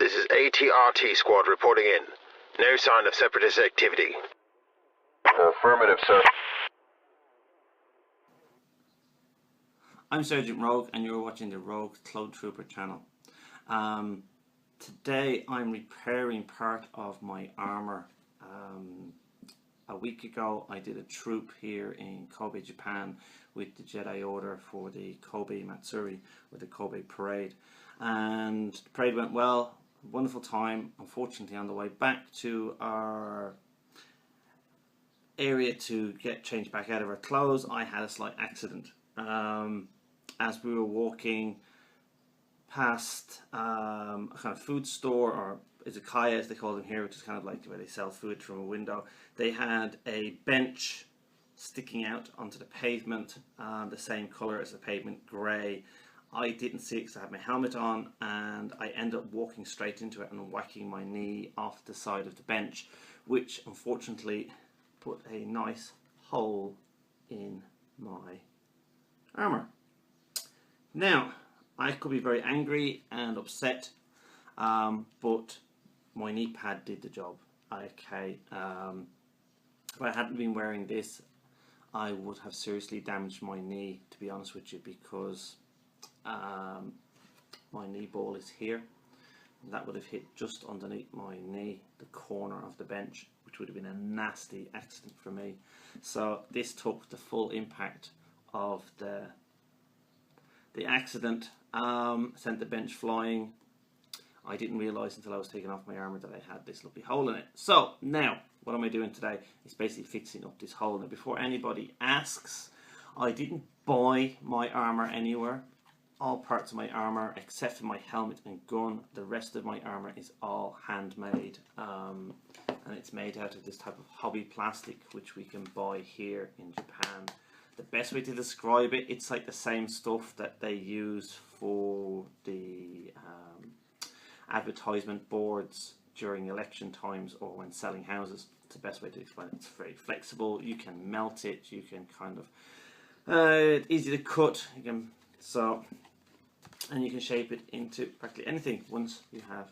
This is ATRT squad reporting in. No sign of separatist activity. Affirmative, sir. I'm Sergeant Rogue and you're watching the Rogue Clone Trooper channel. Today I'm repairing part of my armor. A week ago I did a troop here in Kobe, Japan with the Jedi Order for the Kobe Matsuri, or the Kobe Parade. And the parade went well, wonderful time. Unfortunately, on the way back to our area to get changed back out of our clothes, I had a slight accident. As we were walking past a kind of food store, or izakaya as they call them here, which is kind of like where they sell food from a window, they had a bench sticking out onto the pavement, the same colour as the pavement, grey. I didn't see it because I had my helmet on, and I ended up walking straight into it and whacking my knee off the side of the bench, which unfortunately put a nice hole in my armour. Now, I could be very angry and upset, but my knee pad did the job. Okay, if I hadn't been wearing this, I would have seriously damaged my knee, to be honest with you, because my knee ball is here. That would have hit just underneath my knee, the corner of the bench, which would have been a nasty accident for me. So this took the full impact of the accident, sent the bench flying. I didn't realise until I was taking off my armour that I had this lovely hole in it. So now, what am I doing today? It's basically fixing up this hole. Now, before anybody asks, I didn't buy my armour anywhere. All parts of my armour, except for my helmet and gun, the rest of my armour is all handmade, and it's made out of this type of hobby plastic, which we can buy here in Japan. The best way to describe it, it's like the same stuff that they use for the advertisement boards during election times or when selling houses. It's the best way to explain it. It's very flexible. You can melt it. You can kind of easy to cut. You can and you can shape it into practically anything once you have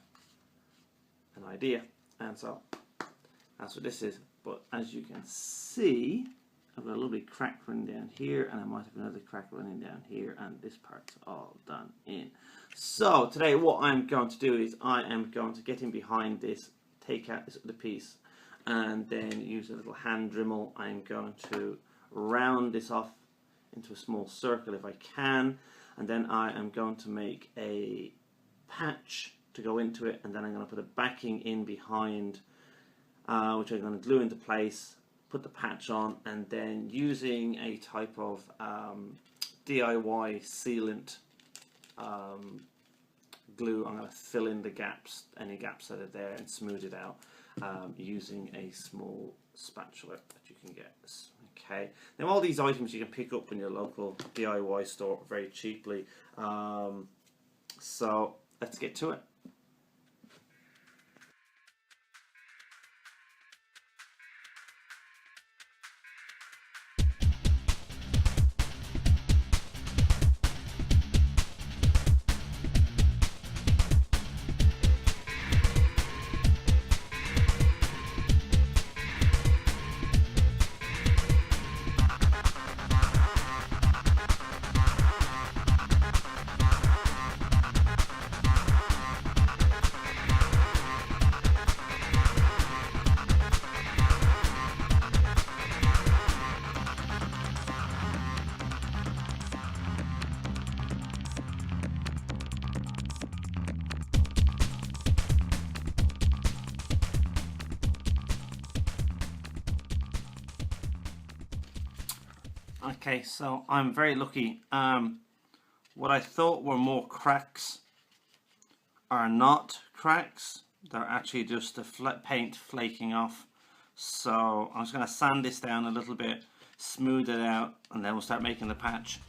an idea. And so that's what this is. But as you can see, I've got a lovely crack running down here, and I might have another crack running down here, and this part's all done in. So today what I'm going to do is I am going to get in behind this, take out this other piece, and then use a little hand Dremel. I'm going to round this off into a small circle if I can, and then I am going to make a patch to go into it, and then I'm going to put a backing in behind, which I'm going to glue into place, put the patch on, and then using a type of DIY sealant glue, I'm going to fill in the gaps, any gaps that are there, and smooth it out using a small spatula that you can get. Okay, now all these items you can pick up in your local DIY store very cheaply, so let's get to it. Okay, so I'm very lucky. What I thought were more cracks are not cracks. They're actually just the paint flaking off. So I'm just going to sand this down a little bit, smooth it out, and then we'll start making the patch.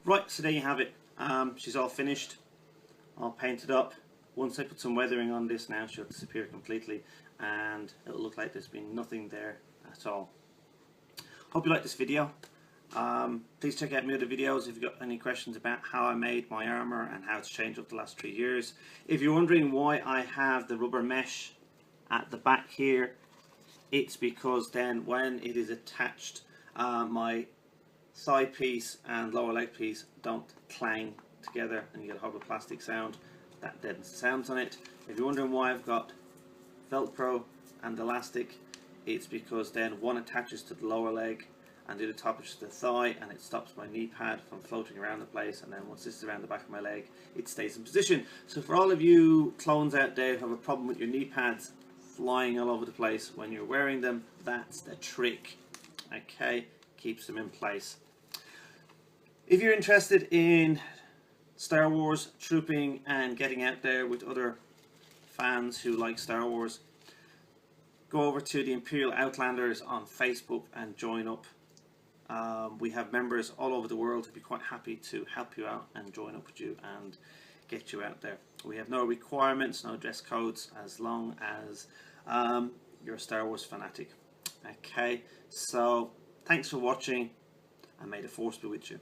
Right, so there you have it. She's all finished, all painted up. Once I put some weathering on this now, she'll disappear completely and it'll look like there's been nothing there at all. Hope you like this video. Please check out my other videos if you've got any questions about how I made my armour and how it's changed over the last 3 years. If you're wondering why I have the rubber mesh at the back here, it's because then when it is attached, my thigh piece and lower leg piece don't clang together and you get a horrible plastic sound that deadens the sounds on it. If you're wondering why I've got Velcro and elastic, it's because then one attaches to the lower leg and the other attaches to the thigh, and it stops my knee pad from floating around the place, and then once this is around the back of my leg, it stays in position. So for all of you clones out there who have a problem with your knee pads flying all over the place when you're wearing them, that's the trick. Okay, keeps them in place. If you're interested in Star Wars, trooping and getting out there with other fans who like Star Wars, go over to the Imperial Outlanders on Facebook and join up. We have members all over the world who'd be quite happy to help you out and join up with you and get you out there. We have no requirements, no dress codes, as long as you're a Star Wars fanatic. Okay, so thanks for watching and may the Force be with you.